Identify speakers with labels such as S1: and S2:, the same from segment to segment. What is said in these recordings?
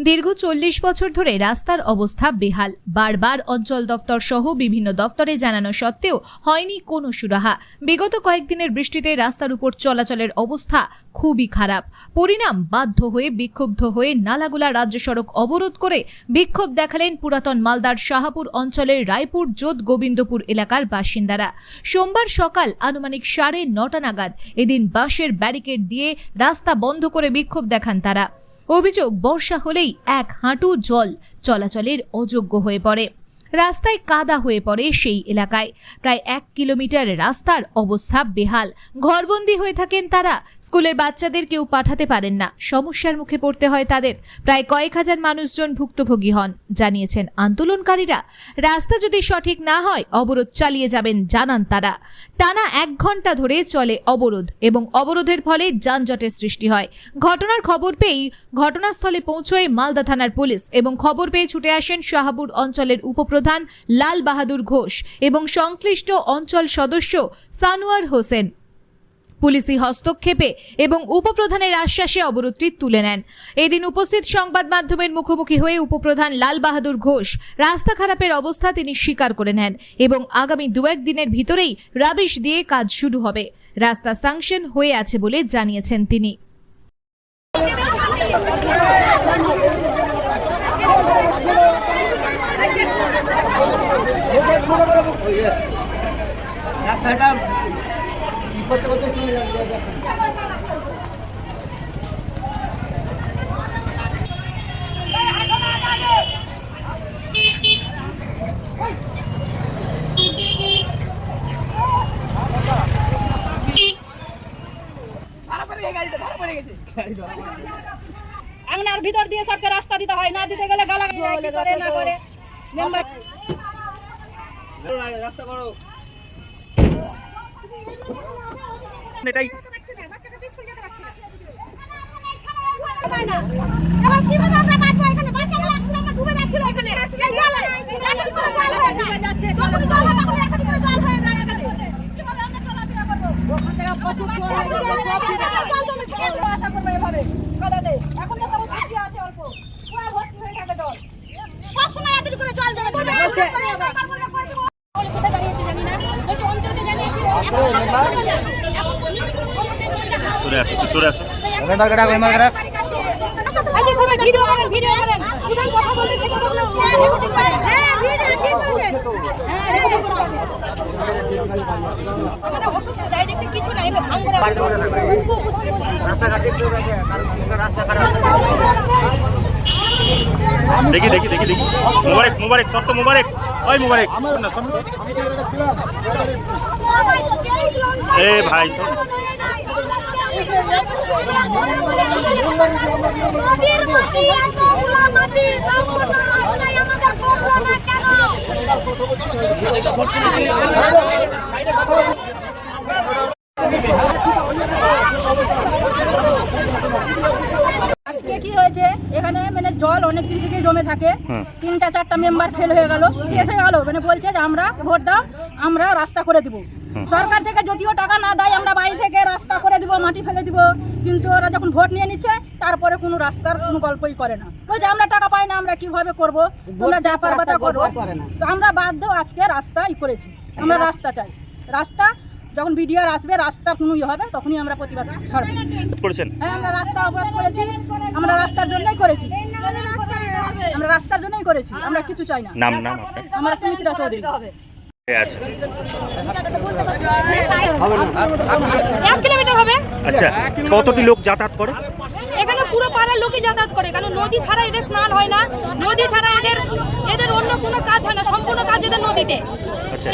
S1: দীর্ঘ ৪০ বছর ধরে রাস্তার অবস্থা বেহাল। বারবার অঞ্চল দফতর সহ বিভিন্ন দফতরে জানানো সত্ত্বেও হয়নি কোনো সুরাহা। বিগত কয়েকদিনের বৃষ্টিতে রাস্তার উপর চলাচলের অবস্থা খুবই খারাপ। পরিণাম, বাধ্য হয়ে বিক্ষুব্ধ হয়ে নালাগোলা রাজ্য সড়ক অবরোধ করে বিক্ষোভ দেখালেন পুরাতন মালদার শাহপুর অঞ্চলের রায়পুর যোধ গোবিন্দপুর এলাকার বাসিন্দারা। সোমবার সকাল আনুমানিক 9:30 নাগাদ এদিন বাঁশের ব্যারিকেড দিয়ে রাস্তা বন্ধ করে বিক্ষোভ দেখান তারা। অভিযোগ, বর্ষা হলেই এক হাঁটু জল চলাচলের অযোগ্য হয়ে পড়ে। রাস্তায় কাদা হয়ে পড়ে সেই এলাকায়। প্রায় 1 কিলোমিটার রাস্তার অবস্থা বেহাল। ঘরবন্দি হয়ে থাকেন তারা। স্কুলের বাচ্চাদের কেউ পাঠাতে পারেন না। সমস্যার মুখে পড়তে হয় তাদের। প্রায় কয়েক হাজার মানুষজন ভুক্তভোগী হন, জানিয়েছেন আন্দোলনকারীরা। রাস্তা যদি সঠিক না হয় অবরোধ চালিয়ে যাবেন জানান তারা। টানা 1 ঘন্টা ধরে চলে অবরোধ এবং অবরোধের ফলে যানজটের সৃষ্টি হয়। ঘটনার খবর পেয়েই ঘটনাস্থলে পৌঁছয় মালদা থানার পুলিশ এবং খবর পেয়ে ছুটে আসেন শাহপুর অঞ্চলের উপপ্রধান লাল বাহাদুর ঘোষ এবং সংশ্লিষ্ট অঞ্চল সদস্য সানোয়ার হোসেন। পুলিশি হস্তক্ষেপে এবং উপপ্রধানের আশ্বাসে অবরোধটি তুলে নেন। এদিন উপস্থিত সংবাদ মাধ্যমের মুখোমুখি হয়ে উপপ্রধান লাল বাহাদুর ঘোষ রাস্তা খারাপের অবস্থা তিনি স্বীকার করে নেন এবং আগামী 2-1 দিনের ভিতরেই রাবিশ দিয়ে কাজ শুরু হবে। রাস্তা স্যাংশন হয়ে আছে বলে জানিয়েছেন তিনি।
S2: রাস্তাটা করতে করতে চলে যাবে।
S3: আঙনার ভিতর দিয়ে সবকে রাস্তা দিতে হয়, না দিতে গেলে গালা করে না করে মেম্বার
S2: রাস্তা করো।
S4: এটাই
S5: এবার কিভাবে আমরা বাঁচবো? এখানে বাচ্চাগুলো আমরা ডুবে যাচ্ছিল এখানে এই জলে একটা করে জল হয়ে যাচ্ছে, যখন জল হয় তখন একটা করে জল হয়ে যায় এখানে। কিভাবে আমরা চলাফেরা করব? ওখান থেকে প্রচুর জল হয়ে যাবে, সব ফিরে যাবে। জল জমে থেকে দেবো আশা করব এভাবে কাদাতে। এখন তো তবু সৃষ্টি আছে অল্প, পুরো ভর্তি হয়ে থাকে জল। সব সময় এত করে জল জমে করবে বলছে বলে কোথায় দাঁড়িয়েছে জানি না, বলছে অঞ্চলকে জানিয়েছি
S4: সরে আসো
S2: মেম্বার কাটা
S3: আচ্ছা সবাই ভিডিও করেন প্রধান কথা বলতে সে কথাগুলো রেকর্ডিং করেন। হ্যাঁ ভিডিও ঠিক আছে, হ্যাঁ রেকর্ডিং করতে আমরা অসুস্থ ডাইরেক্ট কিছু নাই, আমরা ভাঙ করে
S2: রাস্তা কাটে চলে গেছে, রাস্তা খারাপ।
S4: দেখি মোবারক সত্য মোবারক, ওই মোবারক এ ভাই
S5: নদীর মাটি এতগুলা মাটি সম্পূর্ণ রাস্তায় আমাদের পড়লো না কেন?
S3: আজকে কি হয়েছে এখানে, মানে জল অনেক দিন থেকে জমে থাকে। 3-4টা মেম্বার ফেল হয়ে গেল, শেষ হয়ে গেল। মানে বলছে যে আমরা ভোট দাও, আমরা রাস্তা করে দিব। সরকার থেকে যদিও টাকা না দেয়, আমরা বাড়ি থেকে রাস্তা করে দিব, মাটি ফেলে দিব। কিন্তু ওরা যখন ভোট নিয়ে নিচ্ছে তারপরে কোনো রাস্তার কোনো গল্পই করে না। ওই যে আমরা টাকা পাই না, আমরা কিভাবে করব, তোমরা যা পারবা তা করবো। তো আমরা বাধ্য আজকে রাস্তাই করেছি। আমরা রাস্তা চাই। রাস্তা যখন বিডিআর আসবে, রাস্তা কোনো হবে, তখনই আমরা প্রতিবাদ ছাড়বো। হ্যাঁ, আমরা রাস্তা অবরোধ করেছি, আমরা রাস্তার জন্যই করেছি, আমরা রাস্তার জন্যই করেছি, আমরা কিছু চাই না।
S4: নাম
S3: আমরা সুমিত্রা চৌধুরী।
S6: 1 কিলোমিটার হবে।
S4: আচ্ছা, কতটি লোক যাতায়াত করে?
S6: এখানে পুরো পাড়ার লোকই যাতায়াত করে, কারণ নদী ছাড়া এদের স্নান হয় না, নদী ছাড়া এদের অন্য কোনো কাজ হয় না, সম্পূর্ণ কাজ এদের নদীতে।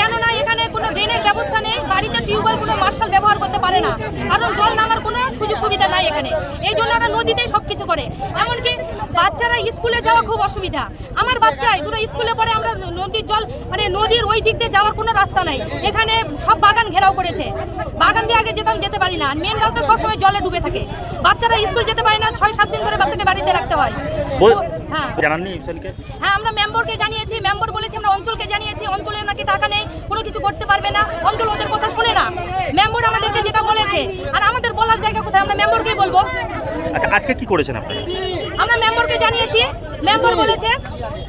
S6: কেননা এখানে কোনো ড্রেনের ব্যবস্থা নেই, বাড়িতে টিউবওয়েল কোনো মার্শাল ব্যবহার করতে পারে না, কারণ জল নামার কোনো সুযোগ সুবিধা নাই এখানে। এই জন্য আমরা নদীতেই সব কিছু করে। এমনকি বাচ্চারা স্কুলে যাওয়া খুব অসুবিধা। আমার বাচ্চাই দুটো স্কুলে পড়ে, আমরা নদীর জল মানে নদীর ওই দিক দিয়ে যাওয়ার কোনো রাস্তা নাই। এখানে সব বাগান ঘেরাও করেছে, বাগান দিয়ে আগে যেতে পারি না। মেন রাস্তা সবসময় জলে ডুবে থাকে, বাচ্চারা স্কুল যেতে পারে না। 6-7 দিন ধরে বাচ্চাকে বাড়িতে রাখতে হয়। হ্যাঁ
S4: জানাননি ইউসেলকে?
S6: হ্যাঁ, আমরা মেম্বারকে জানিয়েছি, মেম্বার বলেছি আমরা অঞ্চলকে জানিয়েছি, অঞ্চলের নাকি টাকা নেই, কোনো কিছু করতে পারবে না, অঞ্চল ওদের কথা শুনে না। মেম্বার আমাদেরকে যেটা বলেছে, আর আমাদের বলার জায়গা কোথায়, আমরা মেম্বারকেই বলবো।
S4: আচ্ছা, আজকে কি করেছেন আপনারা?
S6: আমরা মেম্বারকে জানিয়েছি, মেম্বার বলেছে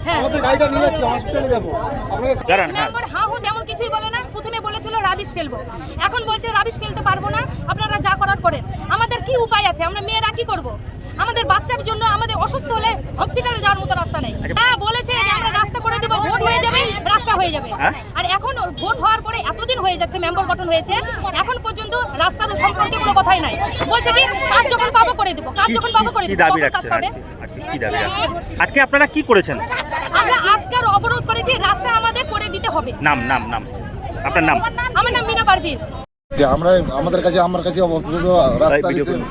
S6: হ্যাঁ
S2: গাড়িটা নিয়ে যাচ্ছি হসপিটালে যাবো আপনাকে
S4: দাঁড়ান, হ্যাঁ
S6: মেম্বার হা হো তেমন কিছুই বলে না। প্রথমে বলেছিল রাবিশ ফেলবো, এখন বলছে রাবিশ ফেলতে পারবো না, আপনারা যা করার করেন। আমাদের কি উপায় আছে? আমরা মেয়েরা কি করব? আমাদের বাচ্চার জন্য আমাদের অসুস্থ হলে হসপিটালে যাওয়ার মতো রাস্তা নেই। হ্যাঁ বলেছে যে আমরা রাস্তা করে দেবো, ভোট হয়ে যাবে রাস্তা হয়ে যাবে। আর এখন ভোট হওয়ার পরে এতদিন হয়ে যাচ্ছে, মেম্বার গঠন হয়েছে, এখন পর্যন্ত রাস্তার সম্পর্কে কোনো কথাই নাই। বলছে কি কাজ যখন পাবো করে দেবো, কাজ যখন পাবো করে
S4: কি
S6: দেবো।
S4: দাবি
S6: কখন কাজ
S4: রাখছেন
S6: পাবে?
S4: আজকে কি দাবি রাখছেন? আজকে আপনারা কি করেছেন?
S6: আমরা আজকে আর অবরোধ করেছি, রাস্তা আমাদের করে দিতে হবে।
S4: নাম নাম নাম আপনার নাম?
S6: আমার নাম মিনা পারভিন।
S7: আমরা আমার কাছে রাস্তা
S4: ভিডিও করুন।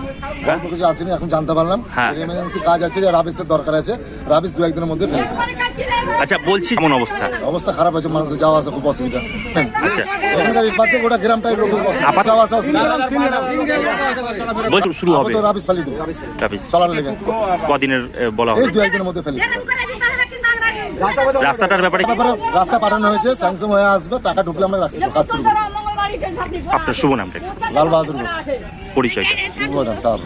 S4: হ্যাঁ?
S7: অল্প কিছু আসেনি, এখন জানতে পারলাম
S4: হ্যাঁ।
S7: এমার্জেন্সি কাজ আছে যে রাবিসের দরকার আছে, রাবিস 2-1 দিনের মধ্যে ফেলে দেবে।
S4: আচ্ছা বলছি কেমন অবস্থা?
S7: অবস্থা খারাপ আছে, মানুষের যাওয়া আসা খুব অসুবিধা।
S4: আচ্ছা
S7: এখানকার বাদে গোটা গ্রামটাই লোক
S4: আপাতত-
S7: যাওয়া আসা অসুবিধা।
S4: বলছি শুরু হবে
S7: আপাতত রাবিস ফেলে দেবো
S4: ট্রাফিক
S7: চলার লেগে,
S4: কদিনের বলা
S7: এই
S4: হবে?
S7: 2-1 দিনের মধ্যে ফেলে দেবে।
S4: রাস্তাটার ব্যাপারে
S7: তারপরে রাস্তা পাঠানো হয়েছে, স্যাংশন হয়ে আসবে, টাকা ঢুকলে আমরা কাজ শুরু করবো।
S4: আপনার শুভ নামটা কি?
S7: লাল বাহাদুর ঘোষ,
S4: পরিচয়টা?
S7: সাহেব।